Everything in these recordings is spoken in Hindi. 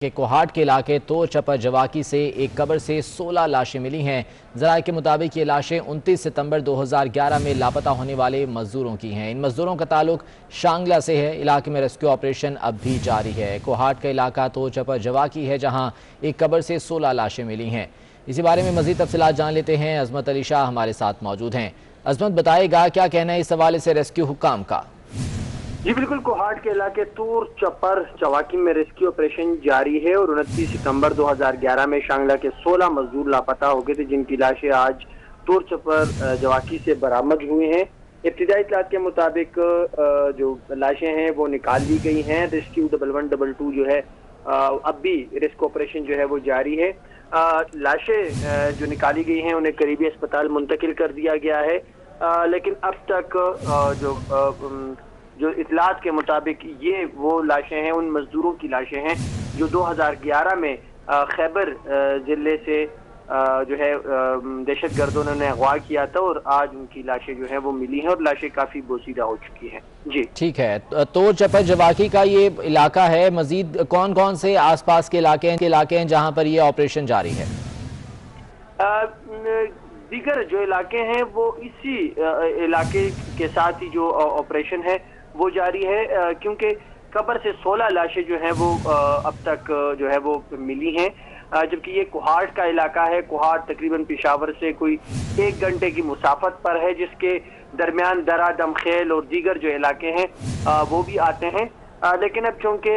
के कोहाट के इलाके तो चपर जवाकी से एक कब्र से 16 लाशें मिली हैं। जराये के मुताबिक ये लाशें 29 सितंबर 2011 में लापता होने वाले मजदूरों की हैं। इन मजदूरों का ताल्लुक शांगला से है। इलाके में रेस्क्यू ऑपरेशन अब भी जारी है। कोहाट का इलाका तो चपर जवाकी है, जहां एक कब्र से 16 लाशें मिली हैं। इसी बारे में मजीद तफसीलात जान लेते हैं। अजमत अली शाह हमारे साथ मौजूद हैं। अजमत, बताएगा क्या कहना है इस हवाले से रेस्क्यू हुक्काम का? जी बिल्कुल, कोहाट के इलाके तूर चपर चवाकी में रेस्क्यू ऑपरेशन जारी है और 29 सितंबर 2011 में शांगला के 16 मजदूर लापता हो गए थे, जिनकी लाशें आज तूर चपर जवाकी से बरामद हुई हैं। इब्तिदाई इत्तलात के मुताबिक जो लाशें हैं वो निकाल ली गई हैं। रेस्क्यू 1112 जो है अब भी रेस्क्यू ऑपरेशन जो है वो जारी है। लाशें जो निकाली गई हैं उन्हें करीबी अस्पताल मुंतकिल कर दिया गया है, लेकिन अब तक जो इतलात के मुताबिक ये वो लाशें हैं, उन मजदूरों की लाशें हैं जो 2011 में खैबर जिले से जो है दहशत गर्दों ने अगवा किया था और आज उनकी लाशें जो हैं वो मिली हैं और लाशें काफ़ी बोसीदा हो चुकी हैं। जी ठीक है, तो चपर जवाकी का ये इलाका है। मजीद कौन कौन से आसपास के इलाके हैं जहां पर ये ऑपरेशन जारी है? दीगर जो इलाके हैं वो इसी इलाके के साथ ही जो ऑपरेशन है वो जारी है, क्योंकि कब्र से 16 लाशें जो हैं वो अब तक जो है वो मिली हैं, जबकि ये कोहाट का इलाका है। कोहाट तकरीबन पेशावर से कोई 1 घंटे की मुसाफत पर है, जिसके दरमियान दरा दमखेल और दीगर जो इलाके हैं वो भी आते हैं। लेकिन अब चूंकि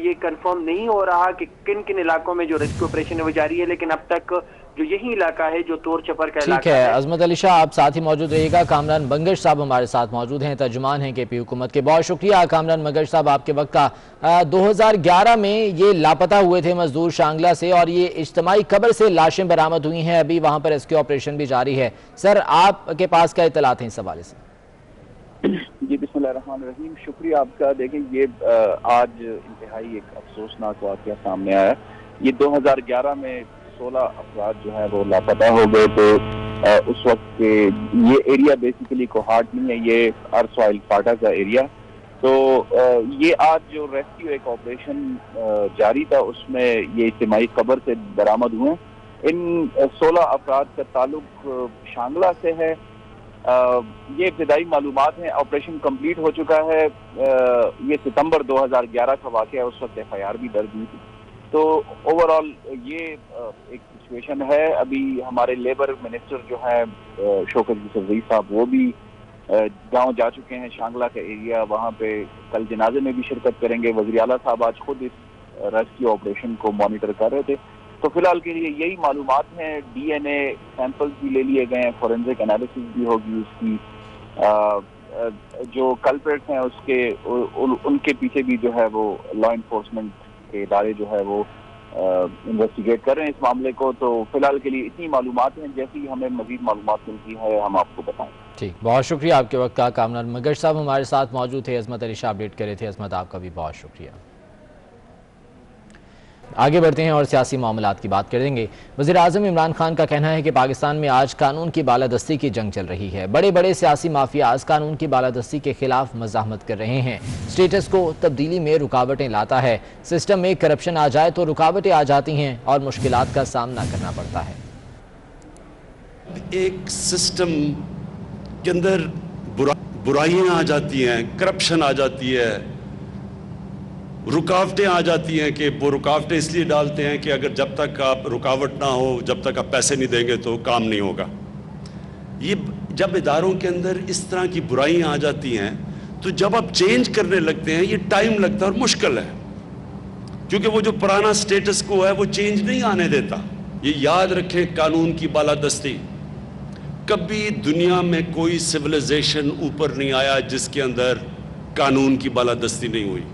ये कंफर्म नहीं हो रहा कि किन किन इलाकों में जो रेस्क्यू ऑपरेशन है वो जारी है, लेकिन अब तक जो यही इलाका है जो तोर चपर का इलाका है। अजमत अली शाह, आप साथ ही मौजूद रहिएगा। कामरान मंगश साहब हमारे साथ मौजूद हैं, तर्जुमान हैं केपी हुकूमत के। बहुत शुक्रिया कामरान मंगश साहब आपके वक्त का। 2011 में ये लापता हुए थे मजदूर शांगला से और ये इज्तिमाई कब्र से लाशें बरामद हुई हैं। अभी वहां पर रेस्क्यू ऑपरेशन भी जारी है। सर, आपके पास क्या इत्तलात हैं इस हवाले से? जी बिस्मिल्लाहिर्रहमानिर्रहीम, शुक्रिया आपका। देखें, ये आज इंतहाई एक अफसोसनाक वाक़या सामने आया। ये 2011 में 16 अफराद जो है वो लापता हो गए थे। उस वक्त के ये एरिया बेसिकली कोहाट नहीं है, ये अर्सवाइल फाटा का एरिया। तो ये आज जो रेस्क्यू एक ऑपरेशन जारी था उसमें ये इज्तिमाई कब्र से बरामद हुए। इन 16 अफराद का ताल्लुक शांगला से है। ये इब्तिदाई मालूमात हैं। ऑपरेशन कंप्लीट हो चुका है। ये सितंबर 2011 का वाक़या है, उस वक्त FIR भी दर्ज हुई थी। तो ओवरऑल ये एक सिचुएशन है। अभी हमारे लेबर मिनिस्टर जो है शौकत यूसुफ साहब, वो भी गांव जा चुके हैं, शांगला का एरिया, वहाँ पे कल जनाजे में भी शिरकत करेंगे। वज़ीर आला साहब आज खुद इस रेस्क्यू ऑपरेशन को मॉनिटर कर रहे थे। तो फिलहाल के लिए यही मालूमात हैं। DNA सैंपल्स भी ले लिए गए हैं, फोरेंसिक एनालिसिस भी होगी उसकी। जो कल्प्रेट्स हैं उसके उनके पीछे भी जो है वो लॉ इन्फोर्समेंट के इदारे जो है वो इन्वेस्टिगेट कर रहे हैं इस मामले को। तो फिलहाल के लिए इतनी मालूमात हैं, जैसी हमें मजीद मालूमात मिलती है हम आपको बताएं। ठीक, बहुत शुक्रिया आपके वक्त का। कामरान मंगश साहब हमारे साथ मौजूद थे। अजमत अली शाह अपडेट कर रहे थे। अजमत, आपका भी बहुत शुक्रिया। आगे बढ़ते हैं और सियासी मामलात की बात करेंगे। वज़ीर आज़म इमरान खान का कहना है कि पाकिस्तान में आज कानून की बालादस्ती की जंग चल रही है। बड़े बड़े सियासी माफियाज कानून की बालादस्ती के खिलाफ मज़ाहमत कर रहे हैं। स्टेटस को तब्दीली में रुकावटें लाता है। सिस्टम में करप्शन आ जाए तो रुकावटें आ जाती हैं और मुश्किलात का सामना करना पड़ता है। एक सिस्टम के अंदर बुराइयां आ जाती हैं, करप्शन आ जाती है, रुकावटें आ जाती हैं कि वो रुकावटें इसलिए डालते हैं कि अगर जब तक आप रुकावट ना हो, जब तक आप पैसे नहीं देंगे तो काम नहीं होगा। ये जब इदारों के अंदर इस तरह की बुराइयां आ जाती हैं तो जब आप चेंज करने लगते हैं ये टाइम लगता है और मुश्किल है, क्योंकि वो जो पुराना स्टेटस को है वो चेंज नहीं आने देता। ये याद रखें, कानून की बालादस्ती, कभी दुनिया में कोई सिविलाइजेशन ऊपर नहीं आया जिसके अंदर कानून की बालादस्ती नहीं हुई।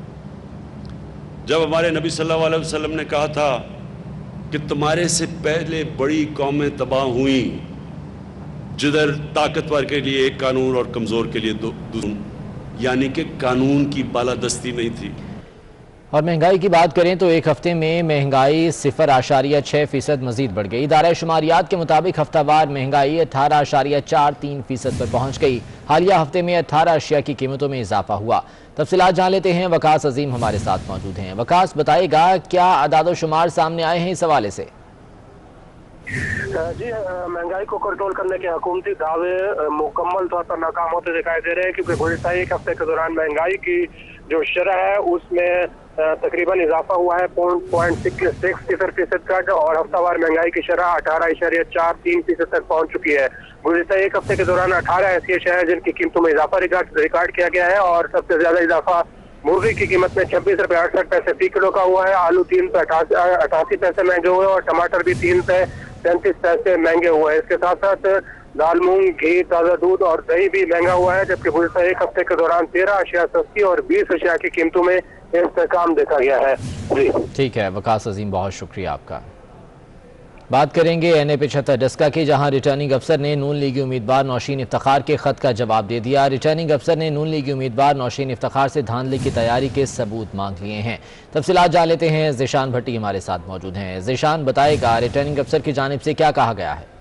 जब हमारे नबी सल्लल्लाहु अलैहि वसल्लम ने कहा था कि तुम्हारे से पहले बड़ी कौमें तबाह हुई जिधर ताकतवर के लिए एक कानून और कमज़ोर के लिए दूसरा, यानी कि कानून की बालादस्ती नहीं थी। और महंगाई की बात करें तो एक हफ्ते में महंगाई 0.6% मजीद बढ़ गई। इदारा शुमारियात के मुताबिक हफ्तावार महंगाई 18.43% पर पहुंच गई। हालिया हफ्ते में 18 अशिया की कीमतों में इजाफा हुआ। तफसीलात जान लेते हैं, वकास अजीम हमारे साथ मौजूद हैं। वकास, बताएगा क्या आदाद-ओ-शुमार सामने आए हैं इस हवाले से? जी, महंगाई को कंट्रोल करने के हुकूमती दावे मुकम्मल तौर पर नाकाम होते दिखाई दे रहे हैं, क्योंकि गुज़िश्ता एक हफ्ते के दौरान महंगाई की जो शरह है उसमें तकरीबन इजाफा हुआ है 0.6% का, और हफ्तावार महंगाई की शरह 18.43% तक पहुंच चुकी है। गुज़िश्ता एक हफ्ते के दौरान 18 ऐसी शहर जिनकी कीमतों में इजाफा रिकॉर्ड किया गया है, और सबसे ज्यादा इजाफा मुर्गी की कीमत में 26 रुपये 68 पैसे फी किलो का हुआ है। आलू 3 रुपये 88 पैसे महंगे हुए, और टमाटर भी 3 रुपये 33 पैसे महंगे हुए हैं। इसके साथ साथ दाल, मूंग, घी, ताज़ा दूध और दही भी महंगा हुआ है, जबकि गुज़िश्ता एक हफ्ते के दौरान 13 अशिया सस्ती और 20 अशिया की कीमतों में इस्तेहकाम देखा गया है। जी ठीक है वकास अजीम, बहुत शुक्रिया आपका। बात करेंगे NA-75 डस्का की, जहां रिटर्निंग अफसर ने नून लीगी उम्मीदवार नौशीन इफ्तिखार के खत का जवाब दे दिया। रिटर्निंग अफसर ने नून लीगी उम्मीदवार नौशीन इफ्तिखार से धांधली की तैयारी के सबूत मांग लिए हैं। तफसीलात जान लेते हैं, ज़ीशान भट्टी हमारे साथ मौजूद हैं। ज़ीशान, बताएगा रिटर्निंग अफसर की जानिब से क्या कहा गया है?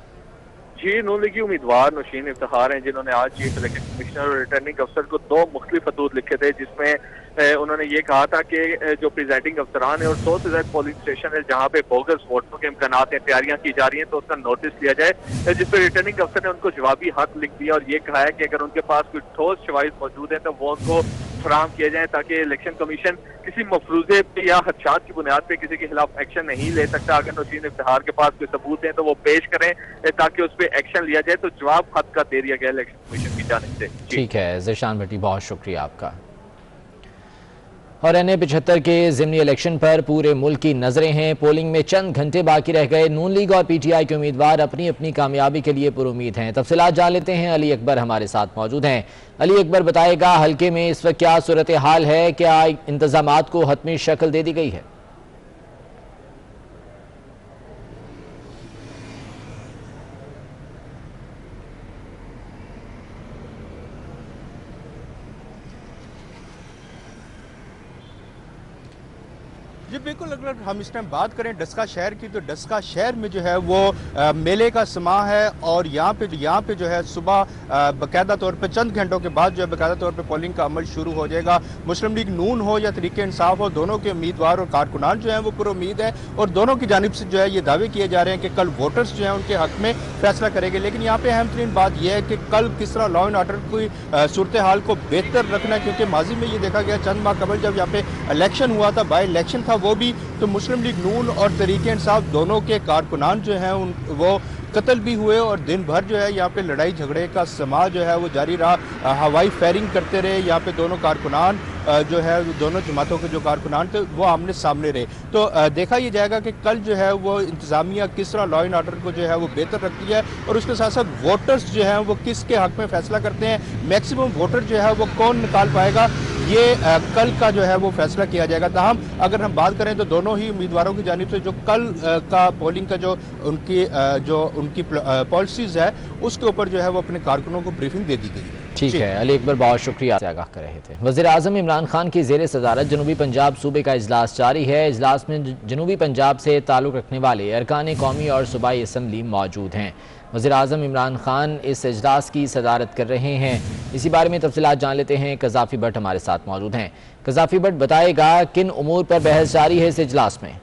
जी, नून लीगी उम्मीदवार नौशीन इफ्तिखार हैं, जिन्होंने आज चीफ इलेक्शन कमिश्नर और रिटर्निंग अफसर को 2 मुख्तलिफ खतूत लिखे थे, जिसमें उन्होंने ये कहा था कि जो प्रिजाइडिंग अफसरान है और 100 से ज्यादा पोलिंग स्टेशन है जहां पे बोगस वोटों के इम्कान हैं, तैयारियां की जा रही हैं, तो उसका नोटिस लिया जाए, जिस पर रिटर्निंग अफसर ने उनको जवाबी हक लिख दिया और ये कहा है कि अगर उनके पास कोई ठोस शवाहिद मौजूद है तो वो उनको फराहम किए जाए, ताकि इलेक्शन कमीशन किसी मफरूजे पे या खदशात की बुनियाद पे किसी के खिलाफ एक्शन नहीं ले सकता। अगर नौशीन इफ्तिखार के पास कोई सबूत है तो वो पेश करें ताकि उस पर एक्शन लिया जाए। तो जवाब खत का दे दिया गया इलेक्शन कमीशन की जानिब से। ठीक है ज़ीशान भट्टी, बहुत शुक्रिया आपका। और NA-75 के ज़िमनी इलेक्शन पर पूरे मुल्क की नजरें हैं। पोलिंग में चंद घंटे बाकी रह गए। नून लीग और PTI के उम्मीदवार अपनी अपनी कामयाबी के लिए पुरुमीद हैं। तफसीलात जान लेते हैं, अली अकबर हमारे साथ मौजूद हैं। अली अकबर, बताएगा हल्के में इस वक्त क्या सूरत हाल है, क्या इंतजामात को हतमी शक्ल दे दी गई है? जी बिल्कुल, अगर हम इस टाइम बात करें डस्का शहर की, तो डस्का शहर में जो है वो मेले का समा है, और यहाँ पे जो है सुबह बाकायदा तौर पे चंद घंटों के बाद जो है बाकायदा तौर पे पोलिंग का अमल शुरू हो जाएगा। मुस्लिम लीग नून हो या तहरीक इंसाफ हो, दोनों के उम्मीदवार और कारकुनान जो है वो पुरुमीद है, और दोनों की जानिब से जो है ये दावे किए जा रहे हैं कि कल वोटर्स जो है उनके हक में फैसला करेंगे। लेकिन यहाँ पे अहम तरीन बात यह है कि कल किस तरह लॉ एंड ऑर्डर की सूरत हाल को बेहतर रखना, क्योंकि माजी में ये देखा गया चंद माह कबल जब यहाँ पे इलेक्शन हुआ था, बाई इलेक्शन था वो भी, तो मुस्लिम लीग नून और तहरीक इंसाफ दोनों के कारकुनान जो हैं वो कत्ल भी हुए, और दिन भर जो है यहाँ पे लड़ाई झगड़े का समा जो है वो जारी रहा। हवाई फायरिंग करते रहे यहाँ पे दोनों कारकुनान जो है, दोनों जमातों के जो कारकुनान थे वो आमने सामने रहे। तो देखा यह जाएगा कि कल जो है वो इंतजामिया किस तरह लॉ एंड ऑर्डर को जो है वो बेहतर रखती है, और उसके साथ साथ वोटर्स जो है वो किसके हक में फैसला करते हैं, मैक्सिमम वोटर जो है वो कौन निकाल पाएगा, ये कल का जो है वो फैसला किया जाएगा। ताहम अगर हम बात करें तो दोनों ही उम्मीदवारों की जानिब से जो कल का पोलिंग का जो उनकी पॉलिसीज है उसके ऊपर जो है वो अपने कारकुनों को ब्रीफिंग दे दी गई है। ठीक है अली अकबर, बहुत शुक्रिया से आगाह कर रहे थे। वज़ीर आज़म इमरान खान की ज़ेर सदारत जनूबी पंजाब सूबे का इजलास जारी है। इजलास में जनूबी पंजाब से ताल्लुक़ रखने वाले अरकान कौमी और सूबाई असम्बली मौजूद हैं। वज़ीर आज़म इमरान खान इस इजलास की सदारत कर रहे हैं। इसी बारे में तफसीलात जान लेते हैं, कज़ाफ़ी भट्ट हमारे साथ मौजूद हैं। कज़ाफ़ी भट्ट, बताएगा किन उमूर पर बहस जारी है इस इजलास में?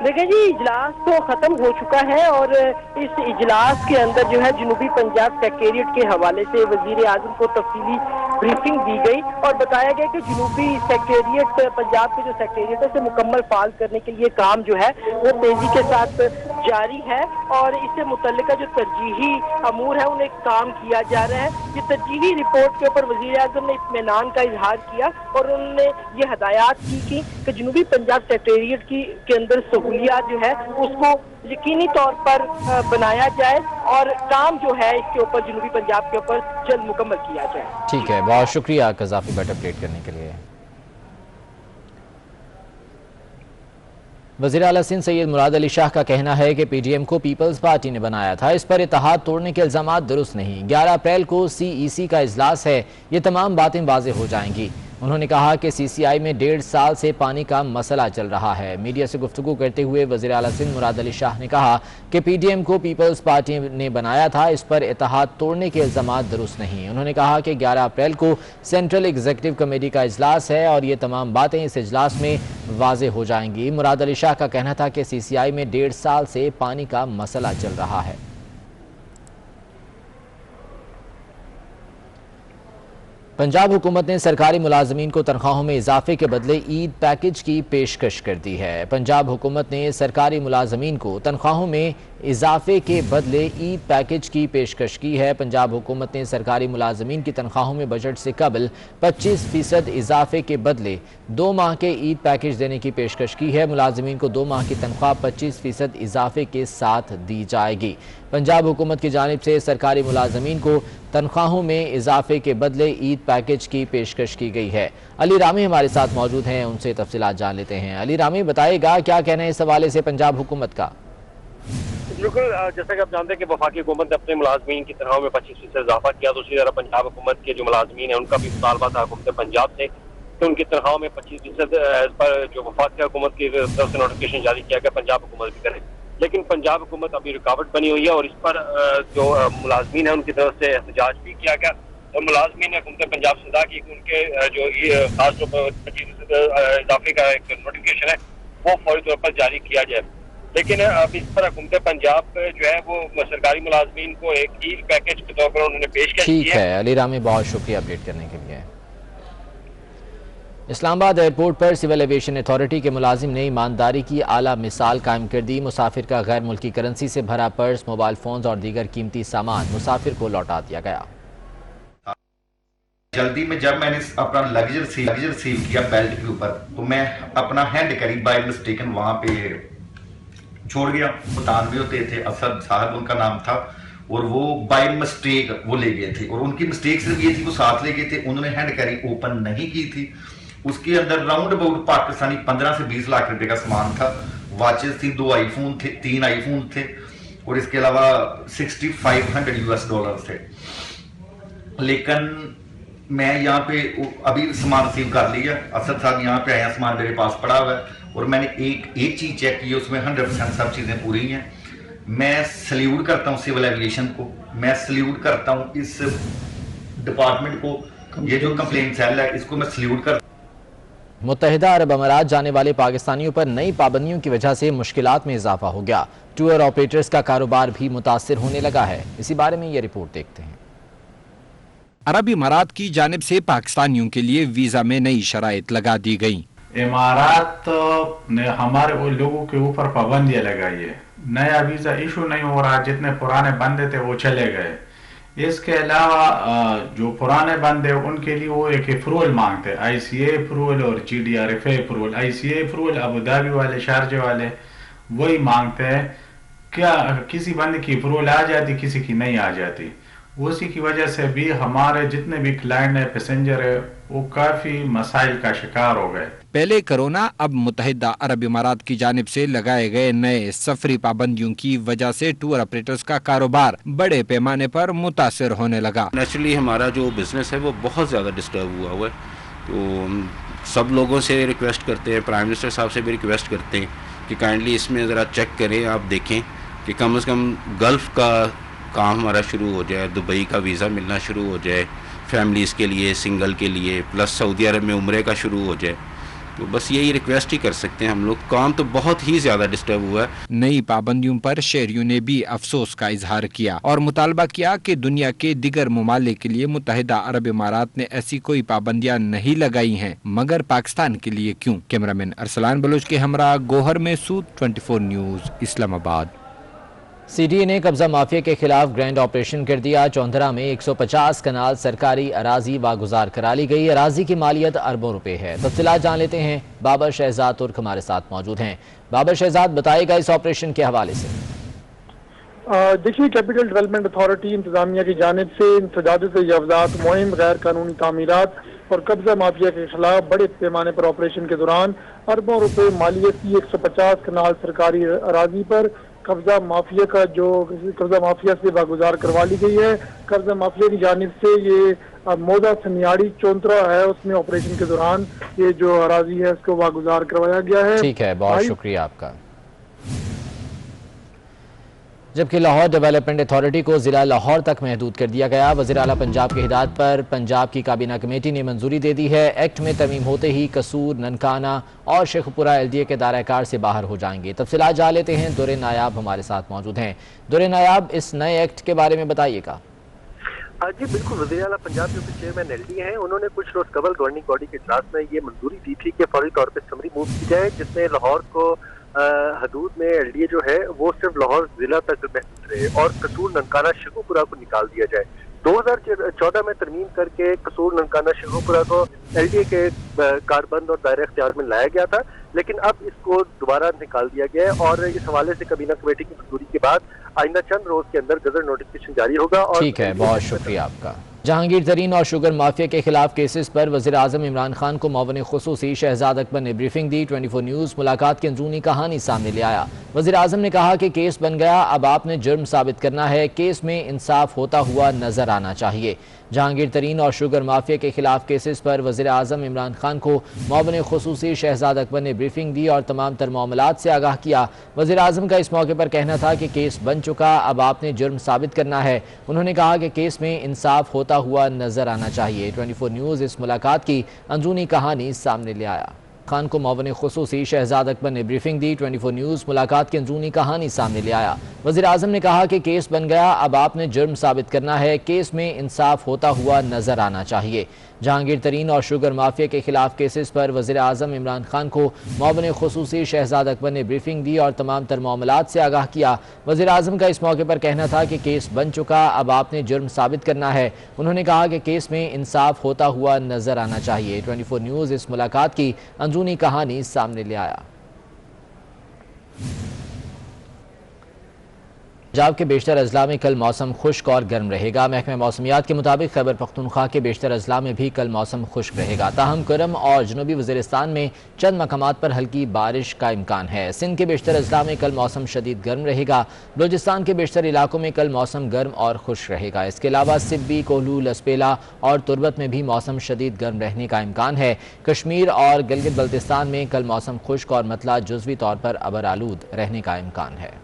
देखिए जी, इजलास तो खत्म हो चुका है, और इस इजलास के अंदर जो है जनूबी पंजाब सेक्रेटेरिएट के हवाले से वजीर आजम को तफसीली ब्रीफिंग दी गई और बताया गया कि जनूबी सेक्रेटेरिएट पंजाब के जो सेक्रेटेरिएट है उसे मुकम्मल फाल करने के लिए काम जो है वो तेजी के साथ जारी है, और इससे मुतल्लिका जो तरजीही अमूर है उन्हें काम किया जा रहा है। ये तरजीही रिपोर्ट के ऊपर वजीर आजम ने इत्मीनान का इजहार किया, और उन्होंने ये हदायत की कि जनूबी पंजाब सेक्रेटेरिएट के अंदर सहूलियात जो है उसको यकीनी तौर पर बनाया जाए, और काम जो है इसके ऊपर जनूबी पंजाब के ऊपर जल्द मुकम्मल किया जाए। ठीक है, बहुत शुक्रिया कज़ाफ़ी भट्ट अपडेट करने के लिए। वज़ीर आला सिंध सैयद मुराद अली शाह का कहना है कि PDM को पीपल्स पार्टी ने बनाया था, इस पर इत्तेहाद तोड़ने के इल्ज़ामात दुरुस्त नहीं। 11 अप्रैल को CEC का इजलास है, ये तमाम बातें वाज़ेह हो जाएंगी। उन्होंने कहा कि CCI में 1.5 साल से पानी का मसला चल रहा है। मीडिया से गुफ्तगू करते हुए वज़ीर आला सिंध मुराद अली शाह ने कहा कि PDM को पीपल्स पार्टी ने बनाया था, इस पर इत्तेहाद तोड़ने के इल्ज़ामात दुरुस्त नहीं। उन्होंने कहा कि 11 अप्रैल को सेंट्रल एग्जीक्यूटिव कमेटी का इजलास है और ये तमाम बातें इस इजलास में वाज़े हो जाएंगी। मुराद अली शाह का कहना था कि CCI में 1.5 साल से पानी का मसला चल रहा है। पंजाब हुकूमत ने सरकारी मुलाजमीन को तनख्वाहों में इजाफे के बदले ईद पैकेज की पेशकश कर दी है। पंजाब हुकूमत ने सरकारी मुलाजमीन को तनख्वाहों में इजाफे के बदले ईद पैकेज की पेशकश की है। पंजाब हुकूमत ने सरकारी मुलाजमीन की तनख्वाहों में बजट से कबल 25% इजाफे के बदले 2 माह के ईद पैकेज देने की पेशकश की है। मुलाजमीन को 2 माह की तनख्वाह 25% इजाफे के साथ दी जाएगी। पंजाब हुकूमत की जानिब से सरकारी मुलाजमीन को तनख्वाहों में इजाफे के बदले ईद पैकेज की पेशकश की गई है। अली रामी हमारे साथ मौजूद हैं, उनसे तफसीलात जान लेते हैं। अली रामी, बताएगा क्या कहना है इस हवाले से पंजाब हुकूमत का? बिल्कुल, जैसा कि आप जानते हैं कि वफाकी हुकूमत ने अपने मुलाजमीन की तनख्वाह में 25% इजाफा किया, तो उसी तरह पंजाब हुकूमत के जो मुलाजमीन है उनका भी मुतालबा था हुकूमत पंजाब से कि उनकी तनख्वाह में 25% पर जो वफाकी हुकूमत की तरफ से नोटिफिकेशन जारी किया गया, पंजाब हुकूमत भी करे। लेकिन पंजाब हुकूमत अभी रुकावट बनी हुई है और इस पर जो मुलाजमीन है उनकी तरफ से एहतजाज भी किया गया और मुलाजमीन ने हुकूमत पंजाब से कहा कि उनके जो ये खास तौर पर 25% इजाफे का एक नोटिफिकेशन है वो फौरी तौर पर जारी किया जाए। लेकिन अब इस पर हुकूमत पंजाब जो है वो सरकारी मुलाजमीन को एक ईद पैकेज के तौर पर उन्होंने पेशकश की है। ठीक है अली रामी, बहुत शुक्रिया अपडेट करने के लिए। इस्लामाबाद एयरपोर्ट पर सिविल एविएशन अथॉरिटी के मुलाजिम ने ईमानदारी की आला मिसाल कायम कर दी। मुसाफिर का गैर मुल्की करेंसी से भरा पर्स, मोबाइल फोन और दीगर कीमती सामान मुसाफिर को लौटा दिया गया। जल्दी में जब मैंने अपना लगेज रिसीव किया बेल्ट के ऊपर, तो मैं अपना हैंड कैरी बाय मिस्टेकन वहां पे छोड़ गया। 97 होते थे, असद साहब उनका नाम था, और वो बाय मिस्टेक वो ले गए थे। और उनकी मिस्टेक सिर्फ ये थी, वो साथ ले गए थे, उन्होंने हैंड कैरी ओपन नहीं की थी। उसके अंदर राउंड अबाउट पाकिस्तानी 15 से 20 लाख रुपए का सामान था। वॉचेस थी, 2 आईफोन थे, 3 आईफोन थे, और इसके अलावा $6500 थे। लेकिन मैं यहाँ पे अभी सामान रिसीव कर लिया, असद साहब यहाँ पे आया, सामान मेरे पास पड़ा हुआ है, और मैंने एक चीज चेक की, उसमें 100% सब चीजें पूरी हैं। मैं सल्यूट करता हूँ सिविल एविएशन को, मैं सल्यूट करता हूँ इस डिपार्टमेंट को, ये जो कंप्लेंट सेल है इसको मैं सल्यूट करता हूँ। मुत्तहिदा अरब अमारात जाने वाले पाकिस्तानियों पर नई पाबंदियों की वजह से मुश्किलात में इजाफा हो गया। टूर ऑपरेटर्स का कारोबार भी मुतासिर होने लगा है। इसी बारे में ये रिपोर्ट देखते हैं। अरब इमारात की जानिब से पाकिस्तानियों के लिए वीजा में नई शराइत लगा दी गई। इमारात ने हमारे वो लोगों के ऊपर पाबंदियां लगाई है, नया वीजा इशू नहीं हो रहा, जितने पुराने बंदे थे वो चले गए। इसके अलावा जो पुराने बंदे उनके लिए वो एक अप्रूवल मांगते हैं, ICA अप्रूवल और GDRFA approval. ICA approval Abu Dhabi वाले, शारजे वाले वही मांगते हैं। क्या किसी बंदे की अप्रूवल आ जाती, किसी की नहीं आ जाती। उसी की वजह से भी हमारे जितने भी क्लाइंट है, पैसेंजर है, वो काफी मसाइल का शिकार हो गए। पहले कोरोना, अब मुत्तहिदा अरब इमारात की जानिब से लगाए गए नए सफरी पाबंदियों की वजह से टूर ऑपरेटर्स का कारोबार बड़े पैमाने पर मुतासिर होने लगा। नेचुरली हमारा जो बिजनेस है वो बहुत ज़्यादा डिस्टर्ब हुआ है, तो सब लोगों से रिक्वेस्ट करते हैं, प्राइम मिनिस्टर साहब से भी रिक्वेस्ट करते हैं कि काइंडली इसमें ज़रा चेक करें, आप देखें कि कम से कम गल्फ़ का काम हमारा शुरू हो जाए, दुबई का वीज़ा मिलना शुरू हो जाए फैमिलीज़ के लिए, सिंगल के लिए, प्लस सऊदी अरब में उम्रे का शुरू हो जाए। तो बस यही रिक्वेस्ट ही कर सकते हैं हम लोग। काम तो बहुत ही ज्यादा डिस्टर्ब हुआ है। नई पाबंदियों पर शहरियों ने भी अफसोस का इजहार किया और मुतालबा किया कि दुनिया के दिगर ममालिक के लिए मुत्तहिदा अरब इमारात ने ऐसी कोई पाबंदियां नहीं लगाई हैं, मगर पाकिस्तान के लिए क्यों। कैमरामैन अरसलान बलोच के हमरा गोहर में सूद 24 न्यूज इस्लामाबाद। CDA ने कब्जा माफिया के खिलाफ ग्रैंड ऑपरेशन कर दिया। चौंधरा में 150 कनाल सरकारी अराजी वागुजार करा ली गई। अराजी की मालियत अरबों रुपए है। तफसीलात जान लेते हैं। बाबर शहजाद तुर्क हमारे साथ मौजूद हैं। बाबर शहजाद, बताएगा इस ऑपरेशन के हवाले से। देखिए, कैपिटल डेवलपमेंट अथॉरिटी इंतजामिया की जानिब से इंसदाद से अवजात मुहिम, गैर कानूनी तामीरात और कब्जा माफिया के खिलाफ बड़े पैमाने पर ऑपरेशन के दौरान अरबों रुपए मालियत की 150 कनाल सरकारी अराजी पर कब्जा माफिया से वागुजार करवा ली गई है। कब्जा माफिया की जानिब से ये मोदा सनियाड़ी चौंतरा है, उसमें ऑपरेशन के दौरान ये जो अराजी है इसको वागुजार करवाया गया है। ठीक है, बहुत शुक्रिया आपका। जबकि लाहौर डेवलपमेंट अथॉरिटी को जिला लाहौर तक महदूद कर दिया गया। वज़ीर आला पंजाब की हिदायत पर पंजाब की काबीना कमेटी ने मंजूरी दे दी है। एक्ट में तरमीम होते ही कसूर, ननकाना और शेखपुरा LDA के दायरा कार से बाहर हो जाएंगे। तफसीलात जान लेते हैं, दुर्रे नायाब हमारे साथ मौजूद हैं। दुर्रे नायाब, इस नए एक्ट के बारे में बताइएगा। जी बिल्कुल, वज़ीर आला पंजाब जो कि चेयरमैन LDA हैं, उन्होंने कुछ रोज कबल गवर्निंग बॉडी के इजलास में ये मंजूरी दी थी कि फौरी तौर पर समरी मूव की जाए, जिसमें लाहौर को हदूद में LDA जो है वो सिर्फ लाहौर जिला तक महदूद रहे और कसूर, ननकाना, शेखुपुरा को निकाल दिया जाए। 2014 में तरमीम करके कसूर, ननकाना, शेखुपुरा को LDA के कारबंद और दायरे इख्तियार में लाया गया था, लेकिन अब इसको दोबारा निकाल दिया गया है और इस हवाले से काबीना कमेटी की मंजूरी के बाद आइंदा चंद रोज के अंदर गजट नोटिफिकेशन जारी होगा। और ठीक है, बहुत शुक्रिया आपका। जहांगीर तरीन और शुगर माफिया के खिलाफ केसेस पर वज़ीर आज़म इमरान खान को मुआविन खुसूसी शहजाद अकबर ने ब्रीफिंग दी। 24 न्यूज़ मुलाकात की अंदरूनी कहानी सामने ले आया। वज़ीर आज़म ने कहा कि केस बन गया, अब आपने जुर्म साबित करना है, केस में इंसाफ होता हुआ नजर आना चाहिए। जहांगीर तरीन और शुगर माफिया के खिलाफ केसेस पर वज़ीर आज़म इमरान खान को मुआविन खुसूसी शहजाद अकबर ने ब्रीफिंग दी और तमाम तर मामलात से आगाह किया। वज़ीर आज़म का इस मौके पर कहना था कि केस बन चुका, अब आपने जुर्म साबित करना है। उन्होंने कहा कि केस में इंसाफ होता हुआ नजर आना चाहिए। 24 न्यूज़ इस मुलाकात की अंदरूनी कहानी सामने ले आया। खान को मुआविन खुसूसी शहजाद अकबर ने ब्रीफिंग दी। 24 न्यूज़ मुलाकात की अंदरूनी कहानी सामने ले आया। वज़ीर आज़म ने कहा कि केस बन गया, अब आपने जुर्म साबित करना है, केस में इंसाफ होता हुआ नजर आना चाहिए। जहांगीर तरीन और शुगर माफिया के खिलाफ केसेस पर वज़ीर आज़म इमरान खान को मुआविन खुसूसी शहजाद अकबर ने ब्रीफिंग दी और तमाम तर मामलात से आगाह किया। वज़ीर आज़म का इस मौके पर कहना था कि केस बन चुका, अब आपने जुर्म साबित करना है। उन्होंने कहा कि केस में इंसाफ होता हुआ नजर आना चाहिए। 24 न्यूज़ इस मुलाकात की अंदरूनी कहानी सामने ले आया। पंजाब के बेशतर अजला में कल मौसम खुश्क और गर्म रहेगा। महकमा मौसमियात के मुताबिक खैबर पख्तूनख्वा के बेशतर अजला में भी कल मौसम खुश्क रहेगा। ताहम करम और जनूबी वज़ीरिस्तान में चंद मकामात पर हल्की बारिश का इम्कान है। सिंध के बेशतर अजला में कल मौसम शदीद गर्म रहेगा। बलूचिस्तान के बेशतर इलाकों में कल मौसम गर्म और खुश्क रहेगा। इसके अलावा सिब्बी, कोहलू, लसपेला और तुरबत में भी मौसम शदीद गर्म रहने का इम्कान है। कश्मीर और गिलगित बल्तिस्तान में कल मौसम खुश्क और मतला जुज़वी तौर पर अबर आलूद रहने का इम्कान है।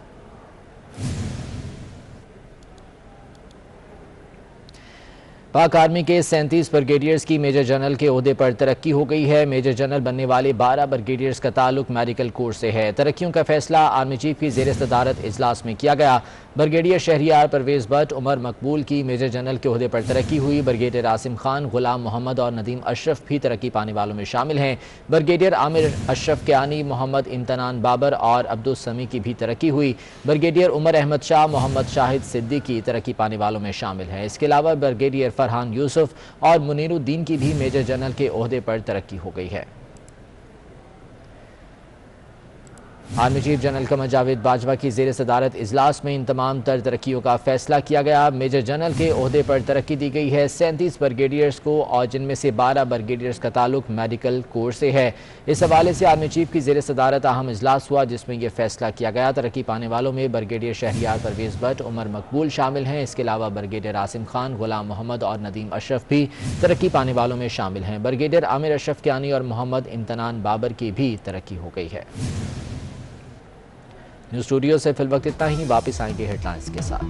पाक आर्मी के 37 ब्रिगेडियर्स की मेजर जनरल के ओहदे पर तरक्की हो गई है। मेजर जनरल बनने वाले 12 ब्रिगेडियर्स का ताल्लुक मेडिकल कोर्स से है। तरक्कियों का फैसला आर्मी चीफ की ज़ेर सदारत इजलास में किया गया। ब्रिगेडियर शहरियार परवेज भट्ट, उमर मकबूल की मेजर जनरल के ओहदे पर तरक्की हुई। ब्रिगेडियर आसिम खान, गुलाम मोहम्मद और नदीम अशरफ भी तरक्की पाने वालों में शामिल हैं। ब्रिगेडियर आमिर अशरफ कियानी, मोहम्मद इम्तनान बाबर और अब्दुल समी की भी तरक्की हुई। ब्रिगेडियर उमर अहमद शाह, मोहम्मद शाहिद सिद्दीकी तरक्की पाने वालों में शामिल हैं। इसके अलावा ब्रिगेडियर फरहान यूसुफ और मुनीरुद्दीन की भी मेजर जनरल के ओहदे पर तरक्की हो गई है। Army chief general Qamar Javed Bajwa की ज़ेर सदारत इजलास में इन तमाम तर तरक्कियों का फैसला किया गया। मेजर जनरल के ओहदे पर तरक्की दी गई है 37 ब्रिगेडियर्स को और जिनमें से 12 ब्रिगेडियर्स का ताल्लुक मेडिकल कोर्स से है। इस हवाले से आर्मी चीफ की ज़ेर सदारत अहम इजलास हुआ जिसमें यह फैसला किया गया। तरक्की पाने वालों में ब्रिगेडियर शहरियार परवेज भट्ट, उमर मकबूल शामिल हैं। इसके अलावा ब्रिगेडियर आसिम खान, गुलाम मोहम्मद और नदीम अशरफ भी तरक्की पाने वालों में शामिल हैं। ब्रिगेडियर आमिर अशरफ कियानी और मोहम्मद इम्तनान बाबर की भी तरक्की हो गई है। न्यूज़ स्टूडियो से फिल वक्त इतना ही। वापस आएंगे हेडलाइंस के साथ।